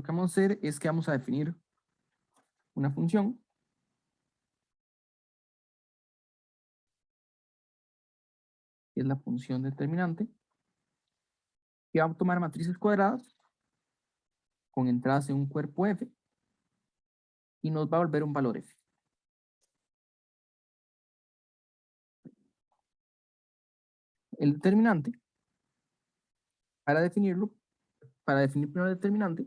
Lo que vamos a hacer es que vamos a definir una función que es la función determinante, que va a tomar matrices cuadradas con entradas en un cuerpo F y nos va a volver un valor F. El determinante, para definirlo, para definir primero el determinante,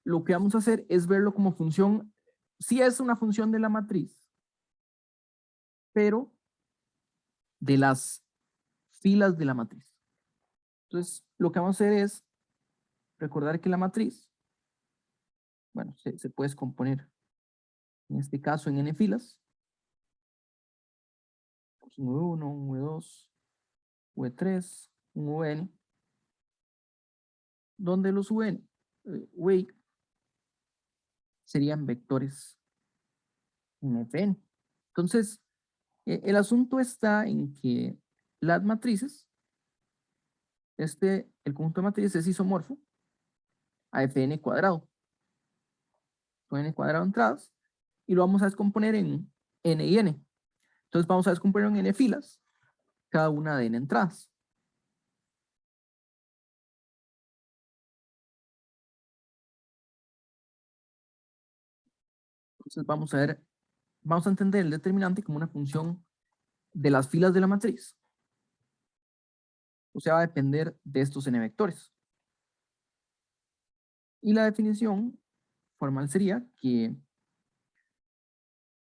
lo que vamos a hacer es verlo como función, sí es una función de la matriz, pero de las filas de la matriz. Entonces, lo que vamos a hacer es recordar que la matriz, bueno, se puede descomponer, en este caso en n filas, pues un V1, un V2, V3, un Vn, donde los Vn, Vy, serían vectores en Fn. Entonces, el asunto está en que las matrices, el conjunto de matrices es isomorfo a Fn cuadrado. Con n cuadrado entradas, y lo vamos a descomponer en n y n. Entonces vamos a descomponer en n filas, cada una de n entradas. Entonces vamos a ver, vamos a entender el determinante como una función de las filas de la matriz. O sea, va a depender de estos n vectores. Y la definición formal sería que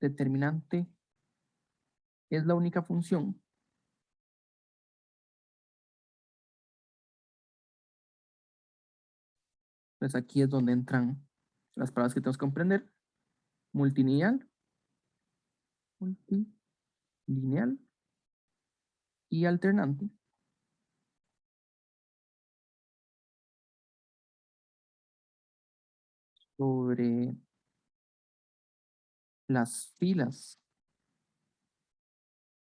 determinante es la única función Entonces aquí es donde entran las palabras que tenemos que comprender. Multilineal, multilineal y alternante. Sobre las filas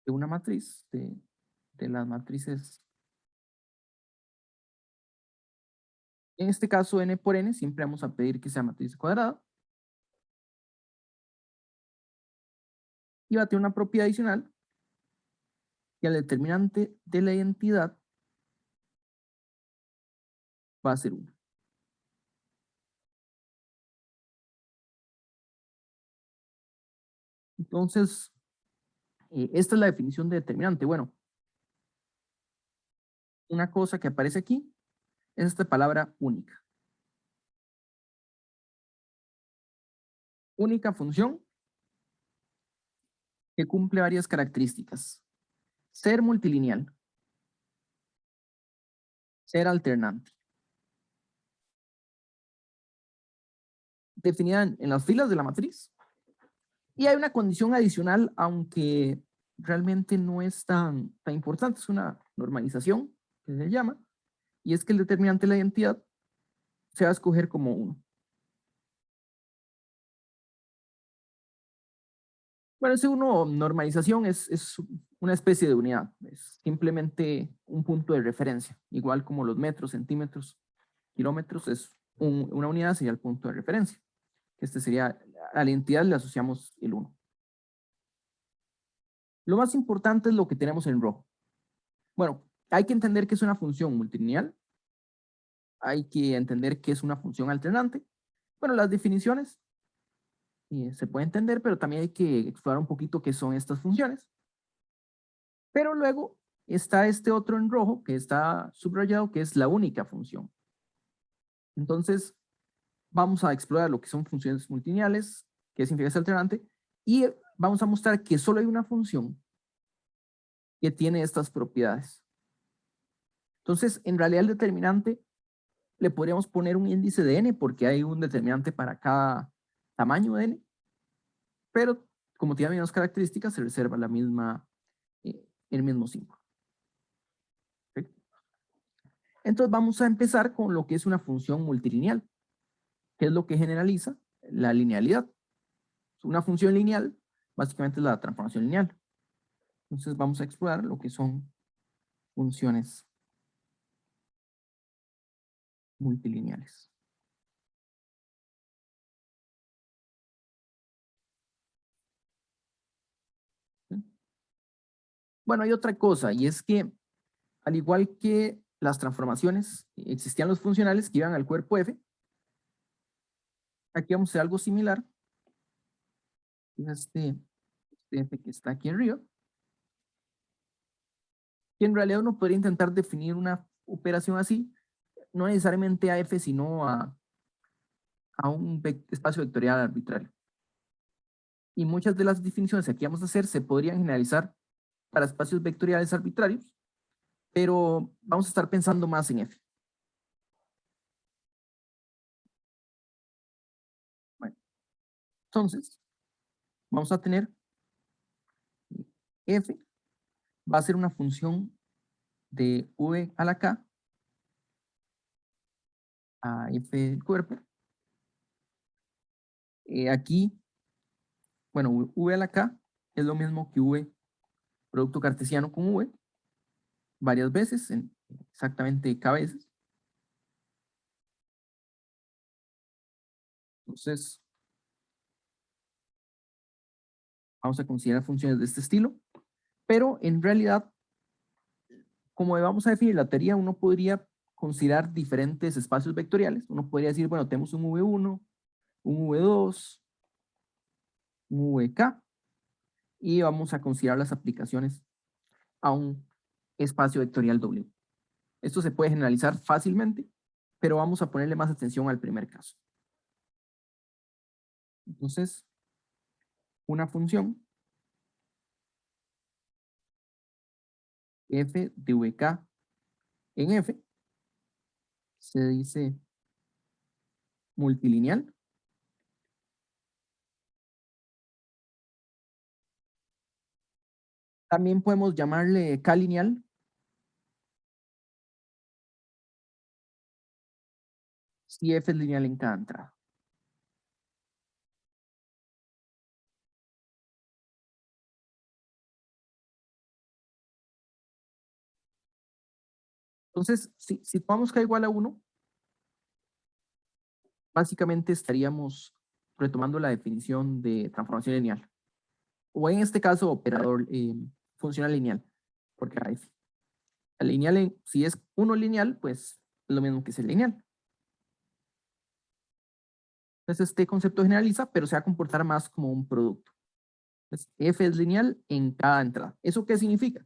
de una matriz, de las matrices. En este caso, n por n, siempre vamos a pedir que sea matriz cuadrada. Y va a tener una propiedad adicional, que el determinante de la identidad va a ser 1. Entonces, esta es la definición de determinante. Bueno, una cosa que aparece aquí es esta palabra única. Única función que cumple varias características. Ser multilineal. Ser alternante. Definida en las filas de la matriz. Y hay una condición adicional, aunque realmente no es tan importante, es una normalización que se llama, y es que el determinante de la identidad se va a escoger como 1. Bueno, ese 1, normalización, es una especie de unidad, es simplemente un punto de referencia, igual como los metros, centímetros, kilómetros, es una unidad, sería el punto de referencia. Este sería, a la identidad le asociamos el 1. Lo más importante es lo que tenemos en rojo. Bueno, hay que entender que es una función multilineal, hay que entender que es una función alternante. Bueno, las definiciones se puede entender, pero también hay que explorar un poquito qué son estas funciones. Pero luego está este otro en rojo que está subrayado, que es la única función. Entonces, vamos a explorar lo que son funciones multilineales, qué significa este alternante, y vamos a mostrar que solo hay una función que tiene estas propiedades. Entonces, en realidad el determinante le podríamos poner un índice de n porque hay un determinante para cada tamaño de n, pero como tiene menos características se reserva la misma, el mismo símbolo. ¿Sí? Entonces vamos a empezar con lo que es una función multilineal, que es lo que generaliza la linealidad. Una función lineal básicamente es la transformación lineal. Entonces vamos a explorar lo que son funciones multilineales. Bueno, hay otra cosa, y es que al igual que las transformaciones, existían los funcionales que iban al cuerpo F. Aquí vamos a hacer algo similar. Este F que está aquí arriba. Y en realidad uno podría intentar definir una operación así, no necesariamente a F, sino a un espacio vectorial arbitrario. Y muchas de las definiciones que aquí vamos a hacer se podrían generalizar para espacios vectoriales arbitrarios, pero vamos a estar pensando más en F. Bueno, entonces, vamos a tener F va a ser una función de V a la K a F del cuerpo. Aquí, bueno, V a la K es lo mismo que V producto cartesiano con V varias veces, exactamente K veces. Entonces, vamos a considerar funciones de este estilo, pero en realidad, como vamos a definir la teoría, uno podría considerar diferentes espacios vectoriales. Uno podría decir, bueno, tenemos un V1, un V2, un VK, y vamos a considerar las aplicaciones a un espacio vectorial W. Esto se puede generalizar fácilmente, pero vamos a ponerle más atención al primer caso. Entonces, una función f de vk en f se dice multilineal. También podemos llamarle k-lineal si f es lineal en cada entrada. Entonces, si tomamos k igual a 1, básicamente estaríamos retomando la definición de transformación lineal. O en este caso, operador funcional lineal. Porque el lineal, si es uno lineal, pues es lo mismo que ser lineal. Entonces, este concepto generaliza, pero se va a comportar más como un producto. Entonces, f es lineal en cada entrada. ¿Eso qué significa?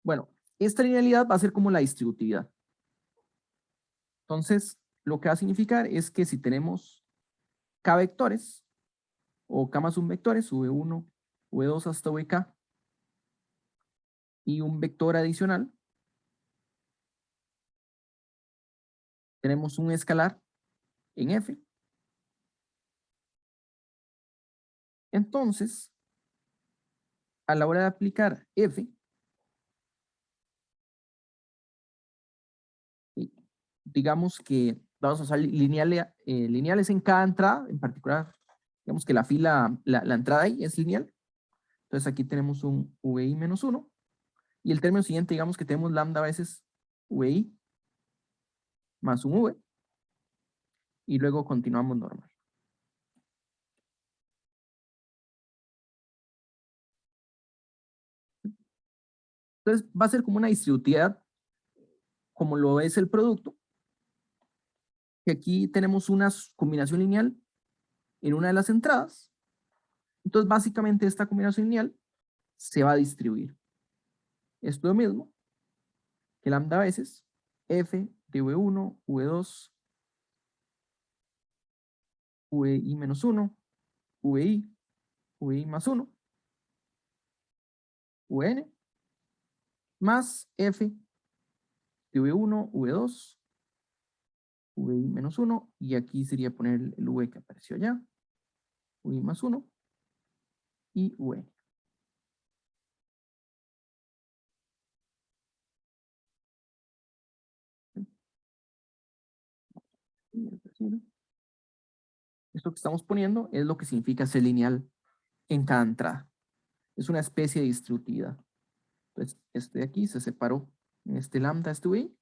Bueno, esta linealidad va a ser como la distributividad. Entonces, lo que va a significar es que si tenemos k vectores, o k más un vectores, v1, v2 hasta vk, y un vector adicional, tenemos un escalar en f. Entonces, a la hora de aplicar f, digamos que vamos a usar lineales en cada entrada, en particular, digamos que la fila, la entrada ahí es lineal. Entonces aquí tenemos un vi menos 1. Y el término siguiente, digamos que tenemos lambda veces vi más un v. Y luego continuamos normal. Entonces va a ser como una distributividad, como lo es el producto, que aquí tenemos una combinación lineal en una de las entradas. Entonces básicamente esta combinación lineal se va a distribuir. Esto es lo mismo que lambda veces f de v1, v2, vi menos 1, vi más 1, vn, más f de v1, v2, vi menos 1, y aquí sería poner el v que apareció allá, vi más 1, y vn. Esto que estamos poniendo es lo que significa ser lineal en cada entrada. Es una especie de distributividad. Entonces, este de aquí se separó en este lambda, este v,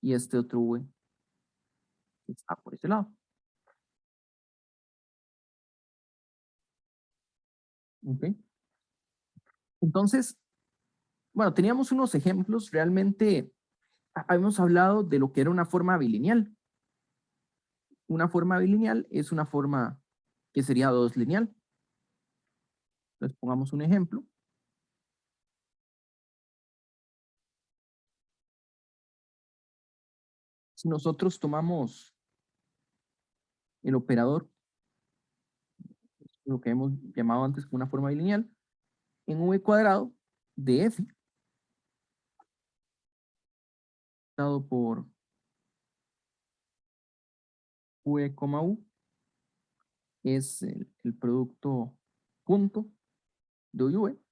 y este otro v que está por este lado. ¿Ok? Entonces, bueno, teníamos unos ejemplos, realmente habíamos hablado de lo que era una forma bilineal. Una forma bilineal es una forma que sería dos lineal. Entonces, pongamos un ejemplo. Si nosotros tomamos el operador, lo que hemos llamado antes como una forma bilineal, en v cuadrado de f, dado por v, u, es el producto punto de u y v.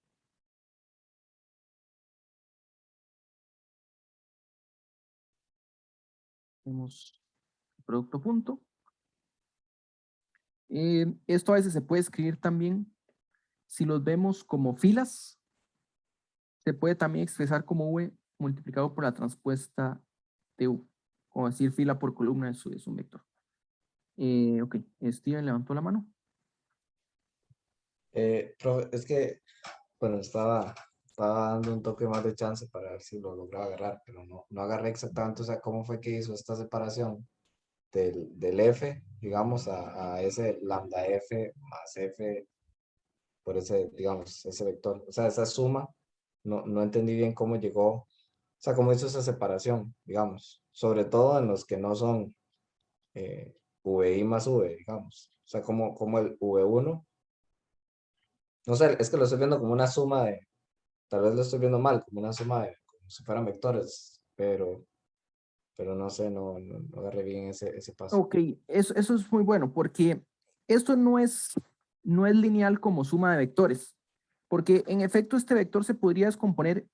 Tenemos el producto punto. Esto a veces se puede escribir también, si los vemos como filas, se puede también expresar como v multiplicado por la transpuesta de u, o decir fila por columna, eso es un vector. Ok, Steven levantó la mano. Profe, es que, bueno, estaba dando un toque más de chance para ver si lo lograba agarrar, pero no agarré exactamente, o sea, cómo fue que hizo esta separación del F, digamos, a ese lambda F más F por ese, digamos, ese vector. O sea, esa suma, no entendí bien cómo llegó, o sea, cómo hizo esa separación, digamos, sobre todo en los que no son VI más V, digamos. O sea, como el V1, no sé, es que lo estoy viendo como una suma de, tal vez lo estoy viendo mal, como una suma de, como si fueran vectores, pero no sé, no agarré bien ese paso. Ok, eso es muy bueno, porque esto no es lineal como suma de vectores, porque en efecto este vector se podría descomponer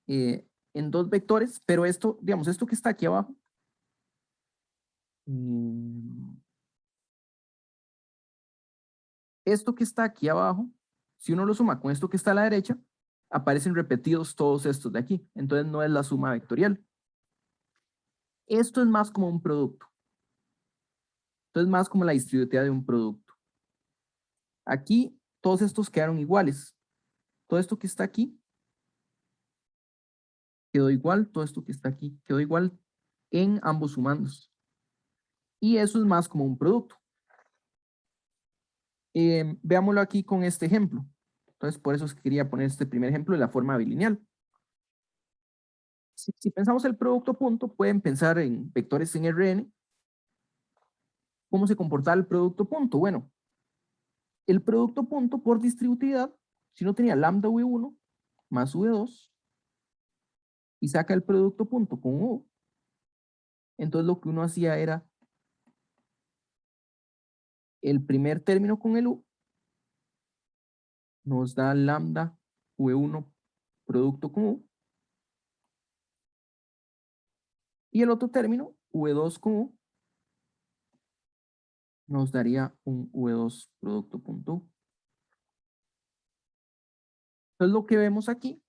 en dos vectores, pero esto, digamos, esto que está aquí abajo, mm, esto que está aquí abajo, si uno lo suma con esto que está a la derecha, aparecen repetidos todos estos de aquí, entonces no es la suma vectorial. Esto es más como un producto, entonces más como la distributiva de un producto. Aquí todos estos quedaron iguales, todo esto que está aquí quedó igual, todo esto que está aquí quedó igual en ambos sumandos. Y eso es más como un producto. Veámoslo aquí con este ejemplo. Entonces, por eso es que quería poner este primer ejemplo de la forma bilineal. Si pensamos el producto punto, pueden pensar en vectores en Rn. ¿Cómo se comportaba el producto punto? Bueno, el producto punto por distributividad, si uno tenía lambda v1 más v2 y saca el producto punto con u, entonces lo que uno hacía era el primer término con el u nos da lambda v1 producto con u y el otro término v2 con u nos daría un v2 producto punto u. Entonces lo que vemos aquí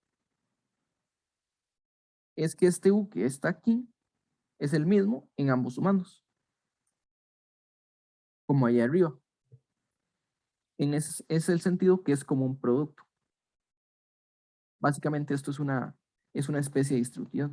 es que este u que está aquí es el mismo en ambos sumandos, como allá arriba. En ese es el sentido que es como un producto. Básicamente esto es una especie de distributiva.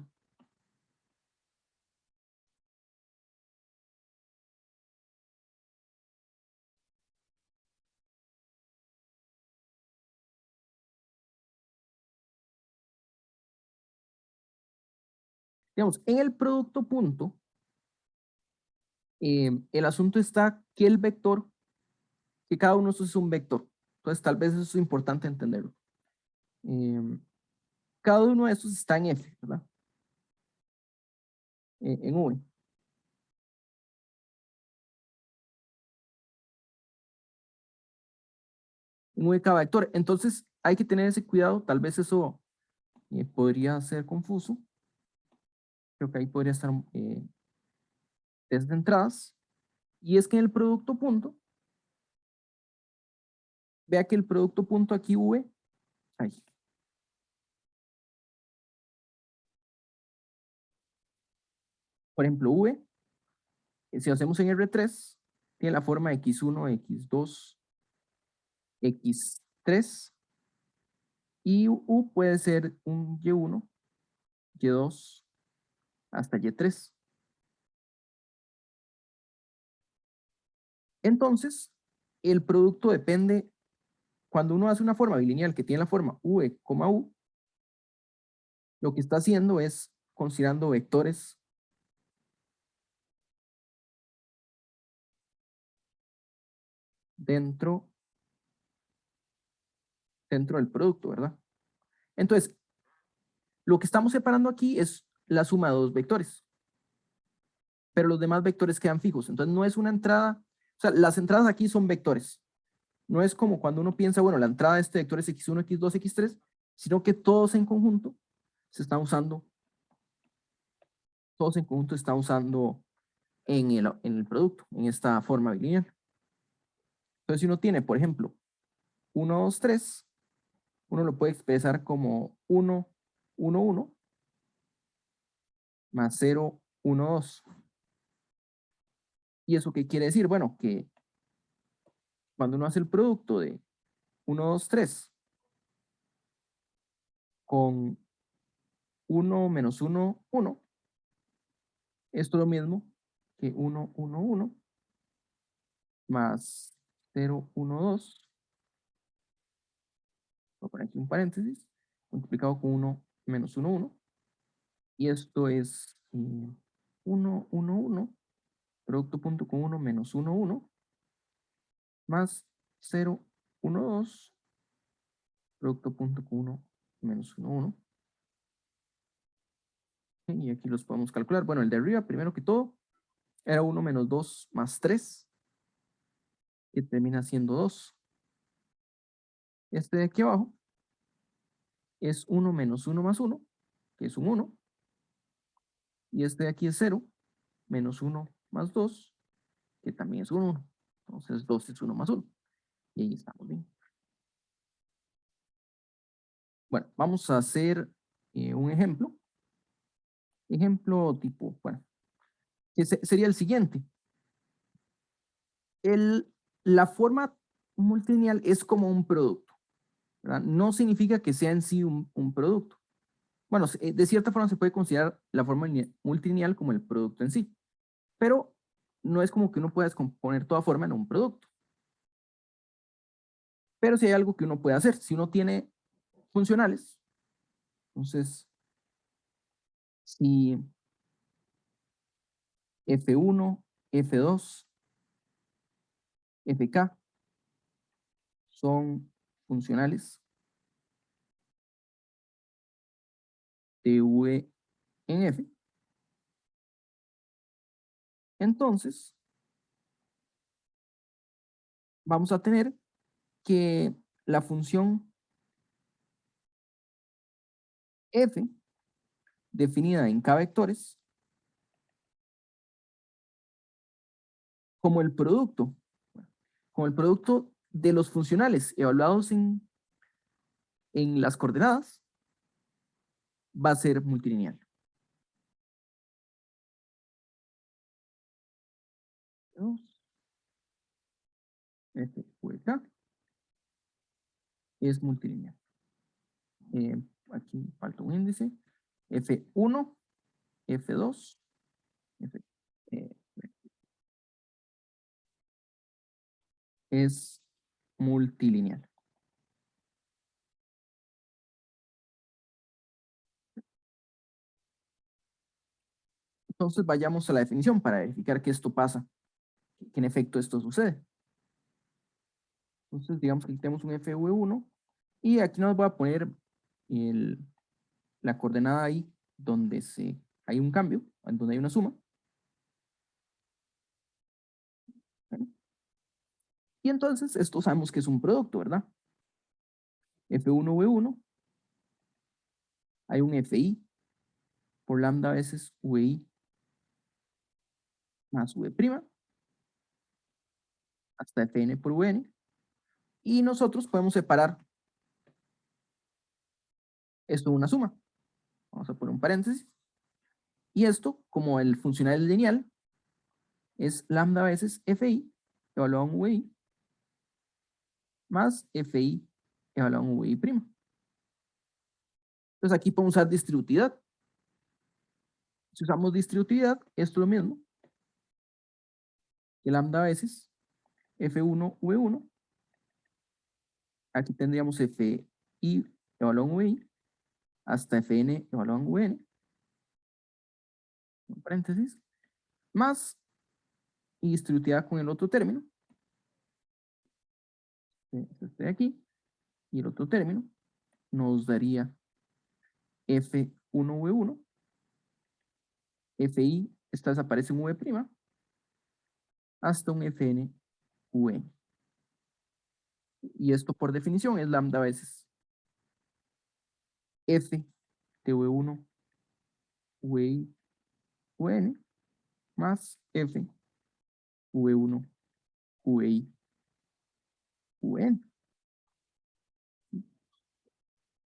Digamos, en el producto punto, el asunto está que el vector, que cada uno de estos es un vector. Entonces tal vez eso es importante entenderlo. Cada uno de estos está en F, ¿verdad? En V. En V cada vector. Entonces hay que tener ese cuidado. Tal vez eso podría ser confuso. Creo que ahí podría estar desde entradas. Y es que en el producto punto, vea que el producto punto aquí V, ahí. Por ejemplo, V, si lo hacemos en R3, tiene la forma X1, X2, X3 3 y U puede ser un Y1, Y2 hasta Y3. Entonces, el producto depende, cuando uno hace una forma bilineal que tiene la forma V, U, lo que está haciendo es considerando vectores dentro del producto, ¿verdad? Entonces, lo que estamos separando aquí es la suma de dos vectores, pero los demás vectores quedan fijos. Entonces, no es una entrada, o sea, las entradas aquí son vectores. No es como cuando uno piensa, bueno, la entrada de este vector es x1, x2, x3, sino que todos en conjunto se están usando, todos en conjunto se están usando en el producto, en esta forma bilineal. Entonces, si uno tiene, por ejemplo, 1, 2, 3, uno lo puede expresar como 1, 1, 1, más 0, 1, 2. ¿Y eso qué quiere decir? Bueno, que cuando uno hace el producto de 1, 2, 3 con 1 menos 1, 1, esto es lo mismo que 1, 1, 1 más 0, 1, 2. Voy a poner aquí un paréntesis, multiplicado con 1 menos 1, 1. Y esto es 1, 1, 1, producto punto con 1 menos 1, 1, más 0, 1, 2, producto punto con 1 menos 1, 1. Y aquí los podemos calcular. Bueno, el de arriba, primero que todo, era 1 menos 2 más 3, que termina siendo 2. Este de aquí abajo es 1 menos 1 más 1, que es un 1. Y este de aquí es 0, menos 1 más 2, que también es un 1. Entonces 2 es 1 más 1. Y ahí estamos bien. Bueno, vamos a hacer un ejemplo. Ejemplo tipo, bueno, que sería el siguiente. La forma multilineal es como un producto, ¿verdad? No significa que sea en sí un producto. Bueno, de cierta forma se puede considerar la forma multilineal como el producto en sí, pero no es como que uno pueda descomponer toda forma en un producto. Pero si hay algo que uno puede hacer, si uno tiene funcionales, entonces si F1, F2, FK son funcionales de V en F, entonces vamos a tener que la función F definida en K vectores como el producto, de los funcionales evaluados en las coordenadas, va a ser multilineal. F, V, K es multilineal. Aquí falta un índice. F1, F2, F, es multilineal. Entonces vayamos a la definición para verificar que esto pasa, que en efecto esto sucede. Entonces digamos que tenemos un FV1 y aquí nos voy a poner la coordenada ahí donde hay un cambio, donde hay una suma. ¿Vale? Y entonces esto sabemos que es un producto, ¿verdad? F1V1, hay un FI por lambda veces VI más V' hasta Fn por Vn. Y nosotros podemos separar esto en una suma. Vamos a poner un paréntesis. Y esto, como el funcional es lineal, es lambda veces Fi, evaluado en VI, más Fi evaluado en VI'. Entonces aquí podemos usar distributividad. Si usamos distributividad, esto es lo mismo que lambda veces F1 V1. Aquí tendríamos Fi evaluado en VI hasta Fn evaluado en Vn, en paréntesis, más y distributividad con el otro término, este de aquí, y el otro término nos daría F1V1, Fi, esta desaparece en V', hasta un Fn Vn. Y esto por definición es lambda veces F de V1 Vi Vn más F V1 Vi Vn.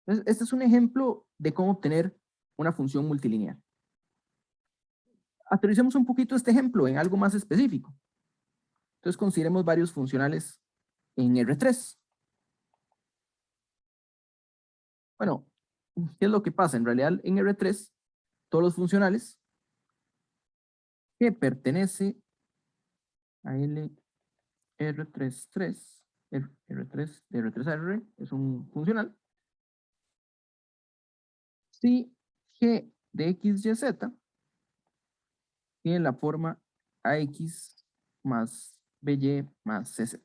Entonces, este es un ejemplo de cómo obtener una función multilineal. Aterricemos un poquito este ejemplo en algo más específico. Entonces consideremos varios funcionales en R3. Bueno, ¿qué es lo que pasa? En realidad en R3, todos los funcionales que pertenece a LR3, R3, de R3 a R es un funcional. Si G de X, Y, Z tiene la forma AX más BY más CZ.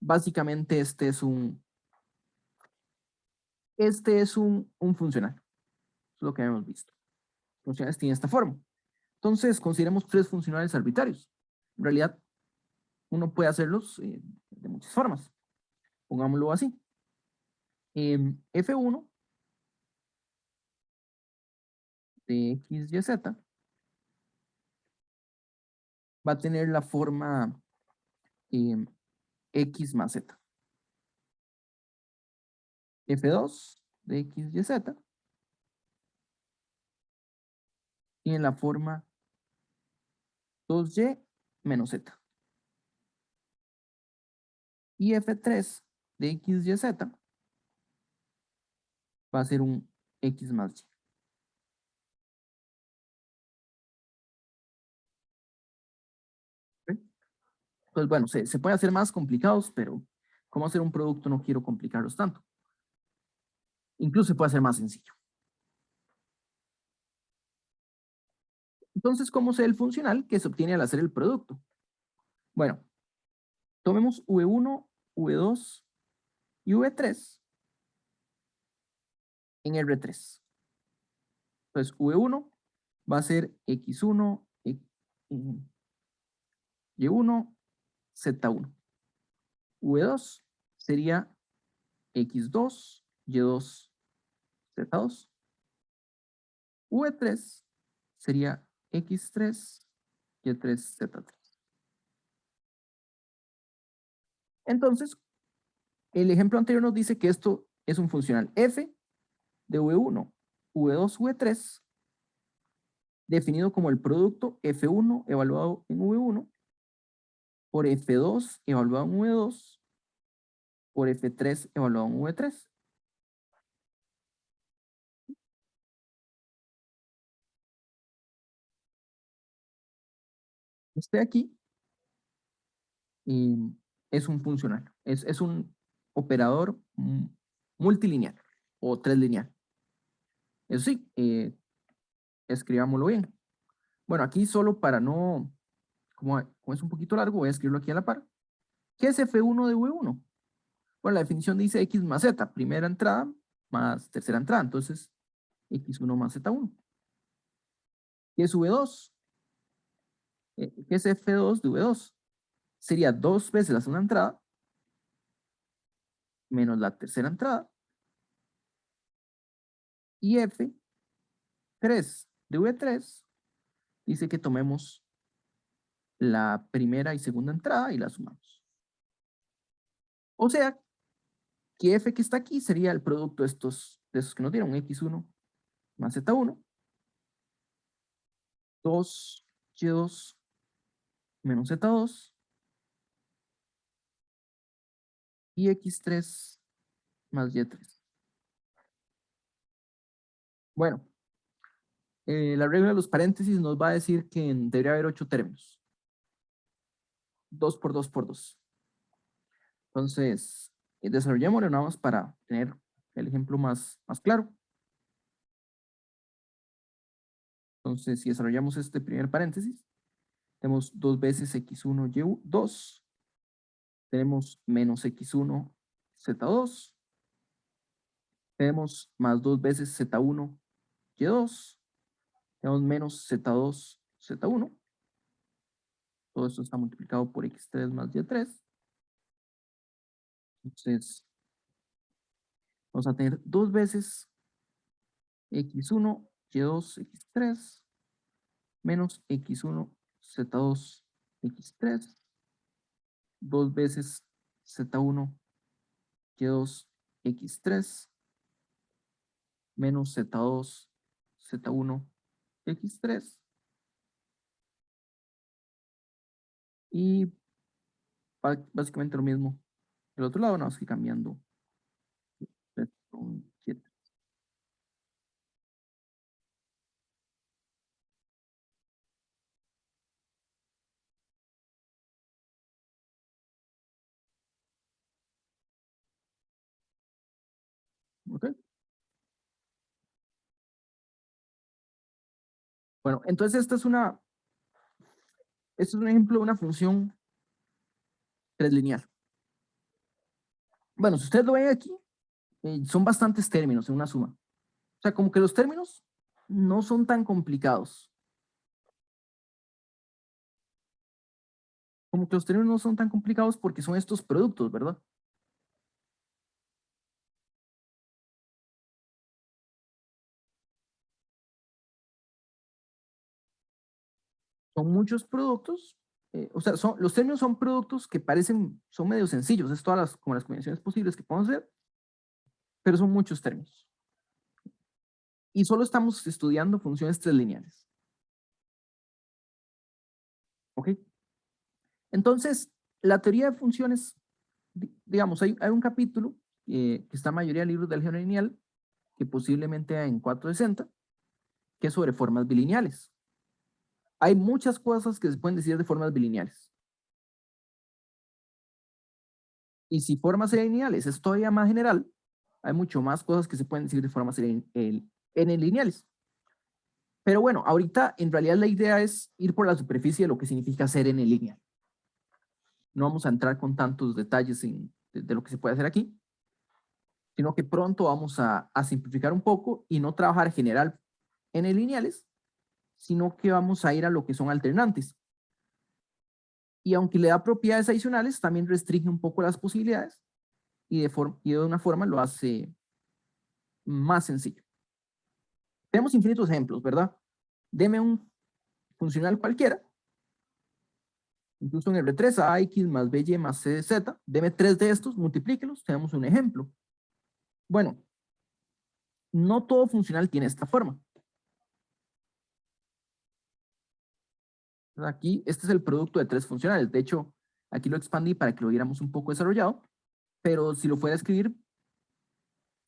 Básicamente este es un funcional. Eso es lo que hemos visto. Funcionales tienen esta forma. Entonces, consideremos tres funcionales arbitrarios. En realidad, uno puede hacerlos de muchas formas. Pongámoslo así. F1 de X, Y, Z va a tener la forma X más Z. F2 de X, Y, Z tiene la forma 2Y menos Z. Y F3 de X, Y, Z va a ser un X más Y. ¿Ok? Pues bueno, se puede hacer más complicados, pero como hacer un producto no quiero complicarlos tanto. Incluso se puede hacer más sencillo. Entonces, ¿cómo sé el funcional que se obtiene al hacer el producto? Bueno, tomemos V1, V2 y V3 en R3. Entonces, V1 va a ser X1, Y1, Z1. V2 sería X2, Y2, Z2. V3 sería X3, Y3, Z3. Entonces, el ejemplo anterior nos dice que esto es un funcional f de V1, V2, V3, definido como el producto F1 evaluado en V1 por F2 evaluado en V2 por F3 evaluado en V3. Este de aquí es un funcional, es un operador multilineal o tres lineal. Eso sí, escribámoslo bien. Bueno, aquí solo para no, como es un poquito largo, voy a escribirlo aquí a la par. ¿Qué es F1 de V1? Bueno, la definición dice X más Z, primera entrada más tercera entrada, entonces X1 más Z1. ¿Qué es V2? ¿Qué es F2 de V2? Sería dos veces la segunda entrada menos la tercera entrada y F3 de V3 dice que tomemos la primera y segunda entrada y la sumamos. O sea, que F que está aquí sería el producto de esos que nos dieron, X1 más Z1, 2Y2 menos Z2, y x3 más y3. Bueno, la regla de los paréntesis nos va a decir que debería haber 8 términos. 2 por 2 por 2. Entonces, desarrollémoslo nada más para tener el ejemplo más claro. Entonces, si desarrollamos este primer paréntesis, tenemos 2 veces x1 y2, tenemos menos x1 z2, tenemos más 2 veces z1 y2, tenemos menos z2 z1, todo esto está multiplicado por x3 más y3. Entonces, vamos a tener 2 veces x1 y2 x3 menos x1 z2 x3, 2 veces z1 y2 x3 menos z2 z1 x3 y básicamente lo mismo del otro lado, nada más que cambiando con 7. ¿Ok? Bueno, entonces este es un ejemplo de una función tres lineal. Bueno, si ustedes lo ven aquí, son bastantes términos en una suma. O sea, como que los términos no son tan complicados. Como que los términos no son tan complicados porque son estos productos, ¿verdad? Son muchos productos, o sea, los términos son productos que son medio sencillos, es todas como las combinaciones posibles que podemos hacer, pero son muchos términos. Y solo estamos estudiando funciones tres lineales. ¿Ok? Entonces, la teoría de funciones, digamos, hay un capítulo que está en la mayoría de libros de álgebra lineal, que posiblemente en 460, que es sobre formas bilineales. Hay muchas cosas que se pueden decir de formas bilineales. Y si formas lineales es todavía más general, hay mucho más cosas que se pueden decir de formas n lineales. Pero bueno, ahorita en realidad la idea es ir por la superficie de lo que significa ser n lineal. No vamos a entrar con tantos detalles de lo que se puede hacer aquí, sino que pronto vamos a simplificar un poco y no trabajar general n lineales, sino que vamos a ir a lo que son alternantes. Y aunque le da propiedades adicionales, también restringe un poco las posibilidades y de una forma lo hace más sencillo. Tenemos infinitos ejemplos, ¿verdad? Deme un funcional cualquiera, incluso en R3, AX más BY más CZ, deme 3 de estos, multiplíquelos, tenemos un ejemplo. Bueno, no todo funcional tiene esta forma. Aquí, este es el producto de 3 funcionales. De hecho, aquí lo expandí para que lo viéramos un poco desarrollado, pero si lo fuera a escribir,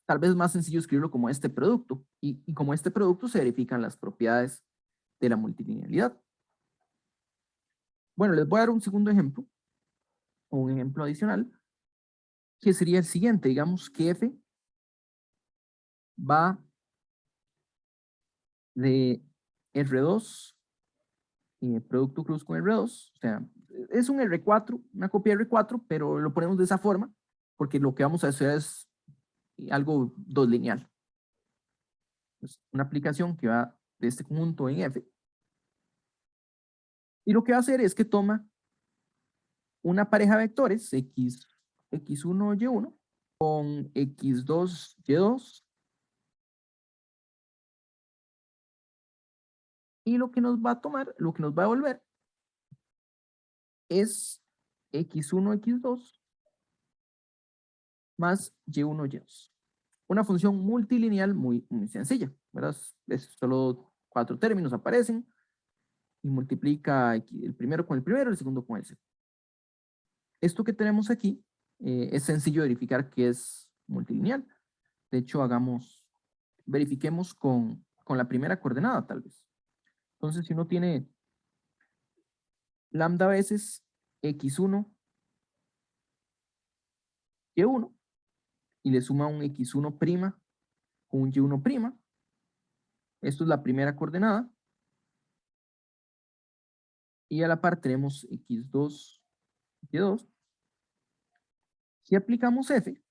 tal vez es más sencillo escribirlo como este producto. Y como este producto se verifican las propiedades de la multilinealidad. Bueno, les voy a dar un segundo ejemplo, o un ejemplo adicional, que sería el siguiente. Digamos que F va de R2, producto cruz con R2, o sea, es un R4, una copia de R4, pero lo ponemos de esa forma, porque lo que vamos a hacer es algo dos lineal. Es una aplicación que va de este conjunto en F. Y lo que va a hacer es que toma una pareja de vectores, x1, y1, con x2, y2, y lo que nos va a tomar, lo que nos va a devolver es x1, x2 más y1, y2. Una función multilineal muy sencilla, ¿verdad? Es solo 4 términos aparecen y multiplica el primero con el primero, el segundo con el segundo. Esto que tenemos aquí Es sencillo verificar que es multilineal. De hecho, verifiquemos con la primera coordenada, tal vez. Entonces, si uno tiene lambda veces x1, y1, y le suma un x1' con un y1', esto es la primera coordenada, y a la par tenemos x2, y2. Si aplicamos f,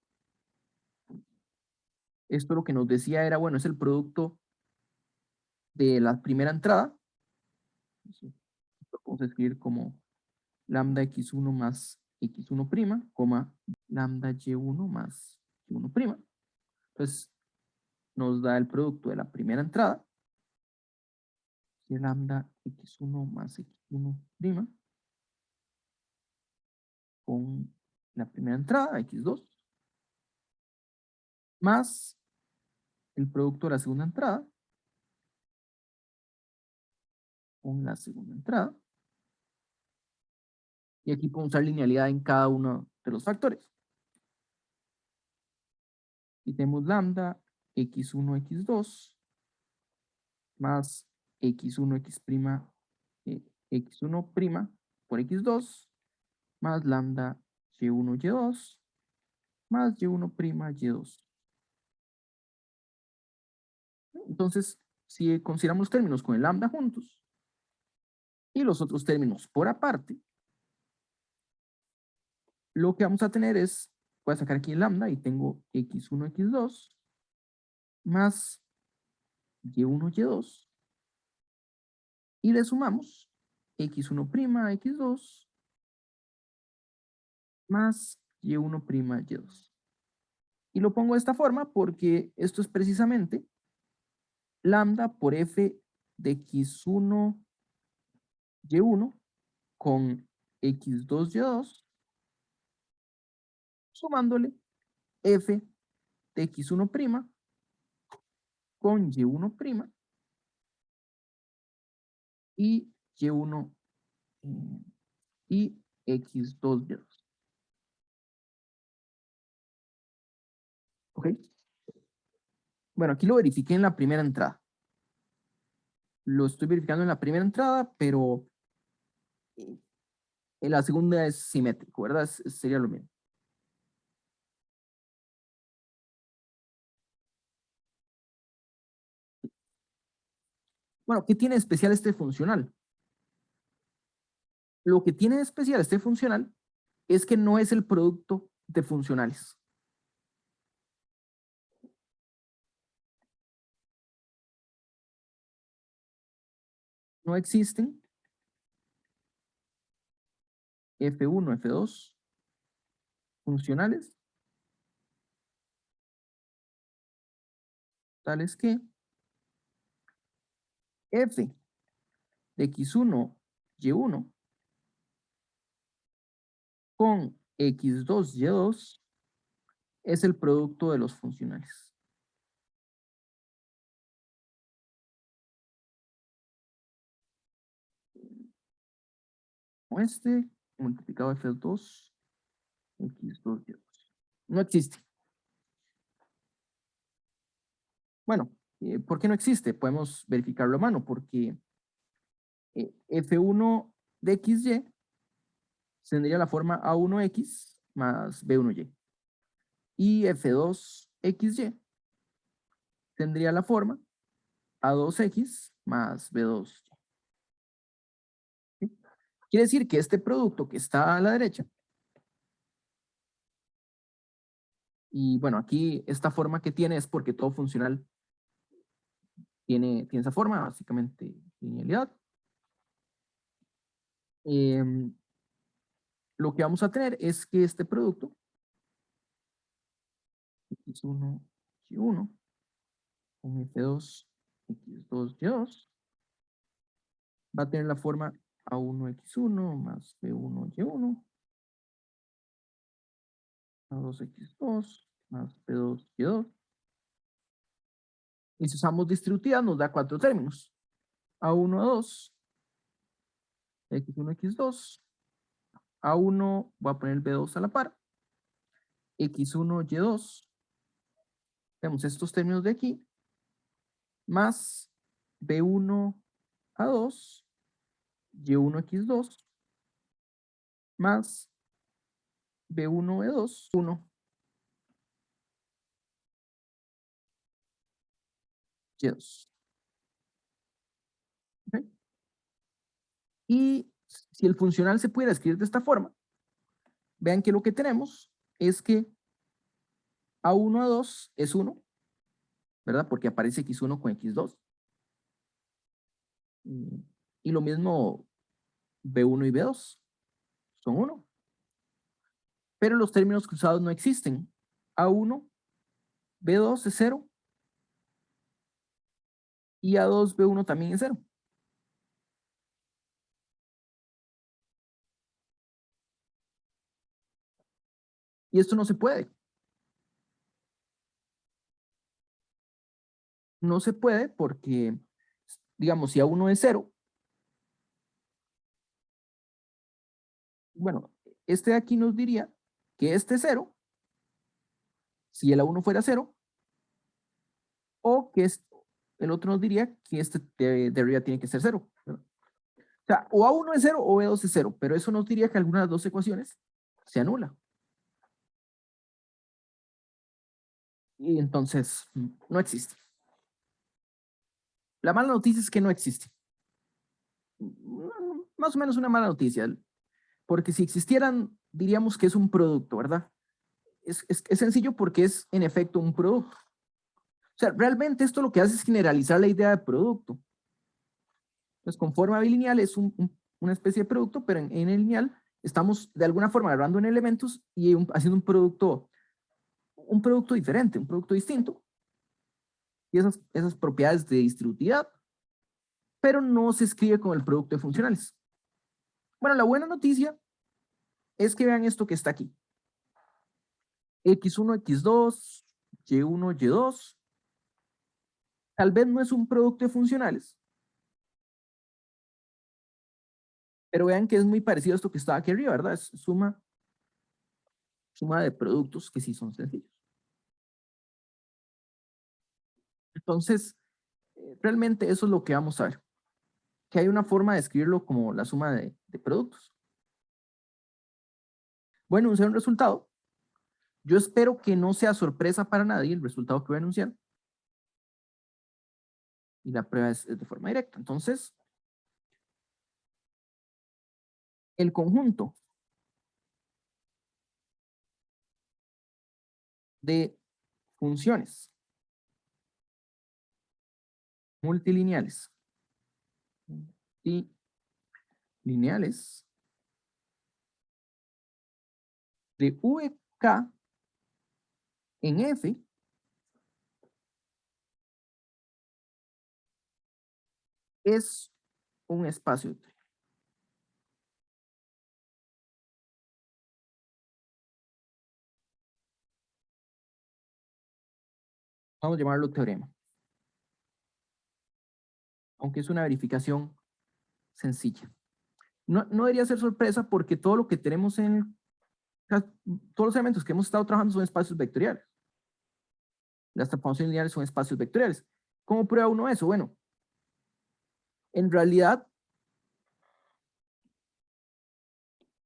esto lo que nos decía era, bueno, es el producto de la primera entrada. Lo podemos escribir como lambda x1 más x1', lambda y1 más y1'. Entonces, nos da el producto de la primera entrada, que es lambda x1 más x1' con la primera entrada, x2, más el producto de la segunda entrada con la segunda entrada. Y aquí podemos usar linealidad en cada uno de los factores. Y tenemos lambda x1, x2 más x1, x1' por x2 más lambda y1, y2 más y1', y2. Entonces, si consideramos los términos con el lambda juntos y los otros términos por aparte, lo que vamos a tener es, voy a sacar aquí el lambda y tengo x1, x2 más y1, y2 y le sumamos x1', x2 más y1', y2. Y lo pongo de esta forma porque esto es precisamente lambda por f de x1, y1 con x2, y2 sumándole f de x1' con y1' y y1 y x2, y2. ¿Ok? Bueno, aquí lo verifiqué en la primera entrada. Lo estoy verificando en la primera entrada, pero en la segunda es simétrico, ¿verdad? Sería lo mismo. Bueno, ¿qué tiene de especial este funcional? Lo que tiene de especial este funcional es que no es el producto de funcionales. No existen F1, F2 funcionales tales que F de X1, Y1 con X2, Y2 es el producto de los funcionales. O este multiplicado F2, X2, Y2. No existe. Bueno, ¿por qué no existe? Podemos verificarlo a mano, porque F1 de XY tendría la forma A1X más B1Y. Y F2XY tendría la forma A2X más B2Y. ¿Sí? Quiere decir que este producto que está a la derecha, y bueno, aquí esta forma que tiene es porque todo funcional tiene esa forma, básicamente linealidad. Lo que vamos a tener es que este producto, X1, Y1, con F2, X2, Y2, va a tener la forma A1X1 más B1Y1, A2X2 más B2Y2. Y si usamos distributiva nos da 4 términos. A1, A2, X1, X2, A1, voy a poner el B2 a la par, X1, Y2. Tenemos estos términos de aquí, más B1 A2, Y1 X2, más B1 E2, 1 Y2. ¿Ok? Y si el funcional se pudiera escribir de esta forma, vean que lo que tenemos es que A1, A2 es 1, ¿verdad? Porque aparece X1 con X2. Y lo mismo B1 y B2 son 1. Pero los términos cruzados no existen. A1, B2 es 0 y A2, B1 también es 0. Y esto no se puede. No se puede porque, digamos, si A1 es 0, bueno, este de aquí nos diría que este es 0, si el A1 fuera 0, o que el otro nos diría que este de arriba tiene que ser 0. ¿Verdad? O sea, o A1 es 0 o B2 es 0, pero eso nos diría que alguna de las dos ecuaciones se anula. Y entonces, no existe. La mala noticia es que no existe. Más o menos una mala noticia, porque si existieran, diríamos que es un producto, ¿verdad? Es sencillo porque es en efecto un producto. O sea, realmente esto lo que hace es generalizar la idea de producto. Entonces, con forma bilineal es una especie de producto, pero en el lineal estamos de alguna forma agarrando en elementos y haciendo un producto diferente, un producto distinto. Y esas propiedades de distributividad, pero no se escribe con el producto de funcionales. Bueno, la buena noticia es que vean esto que está aquí. X1, X2, Y1, Y2. Tal vez no es un producto de funcionales, pero vean que es muy parecido a esto que estaba aquí arriba, ¿verdad? Es suma de productos que sí son sencillos. Entonces, realmente eso es lo que vamos a ver, que hay una forma de escribirlo como la suma de productos. Voy a enunciar un resultado. Yo espero que no sea sorpresa para nadie el resultado que voy a enunciar. Y la prueba es de forma directa. Entonces, el conjunto de funciones multilineales y lineales de VK en F es un espacio vectorial. Vamos a llamarlo teorema. Aunque es una verificación sencilla. No debería ser sorpresa porque todo lo que tenemos todos los elementos que hemos estado trabajando son espacios vectoriales. Las transformaciones lineales son espacios vectoriales. ¿Cómo prueba uno eso? Bueno, en realidad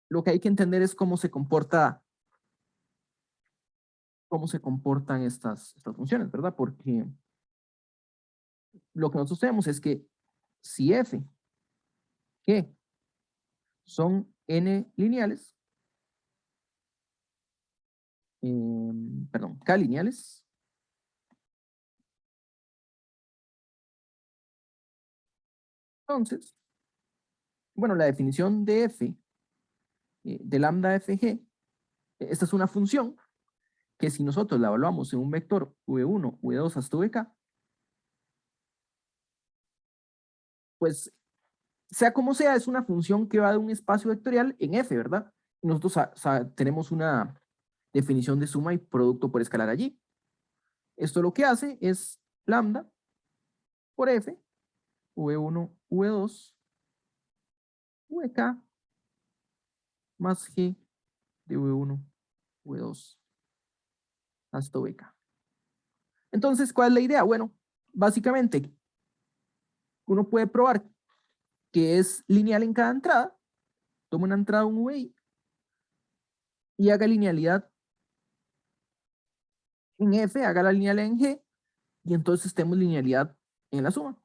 lo que hay que entender es cómo se comportan estas funciones, ¿verdad? Porque lo que nosotros tenemos es que si f, g son n lineales, perdón, k lineales, entonces, bueno, la definición de f, de lambda fg, esta es una función que si nosotros la evaluamos en un vector v1, v2 hasta vk, pues sea como sea, es una función que va de un espacio vectorial en f, ¿verdad? Nosotros tenemos una definición de suma y producto por escalar allí. Esto lo que hace es lambda por f, v1, v2, vk más g de v1, v2, hasta VK. Entonces, ¿cuál es la idea? Bueno, básicamente, uno puede probar que es lineal en cada entrada. Toma una entrada, un VI, y haga linealidad en F, haga la linealidad en G, y entonces tenemos linealidad en la suma.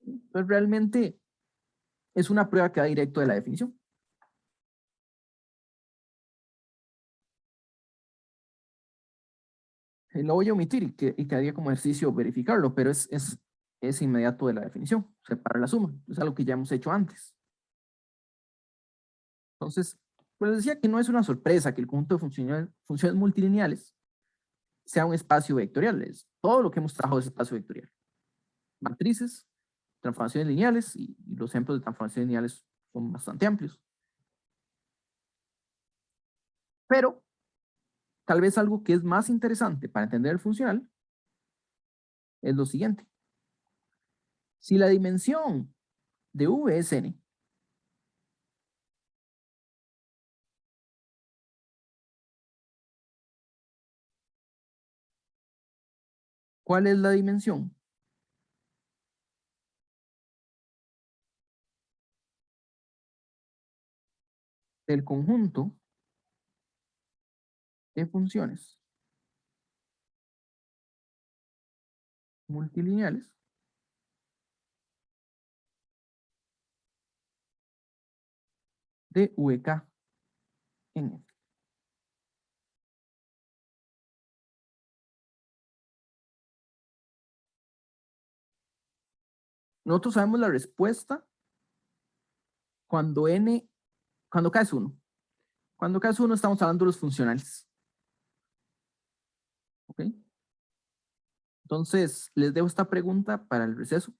Entonces, realmente es una prueba que va directo de la definición. Lo voy a omitir y quedaría como ejercicio verificarlo, pero es inmediato de la definición, separar la suma. Es algo que ya hemos hecho antes. Entonces, pues les decía que no es una sorpresa que el conjunto de funciones multilineales sea un espacio vectorial. Es todo lo que hemos trabajado es espacio vectorial. Matrices, transformaciones lineales, y los ejemplos de transformaciones lineales son bastante amplios. Pero, tal vez algo que es más interesante para entender el funcional es lo siguiente. Si la dimensión de V es n, ¿cuál es la dimensión del conjunto de funciones multilineales de VK en F? Nosotros sabemos la respuesta cuando K es 1. Cuando K es 1 estamos hablando de los funcionales. ¿Ok? Entonces, les dejo esta pregunta para el receso.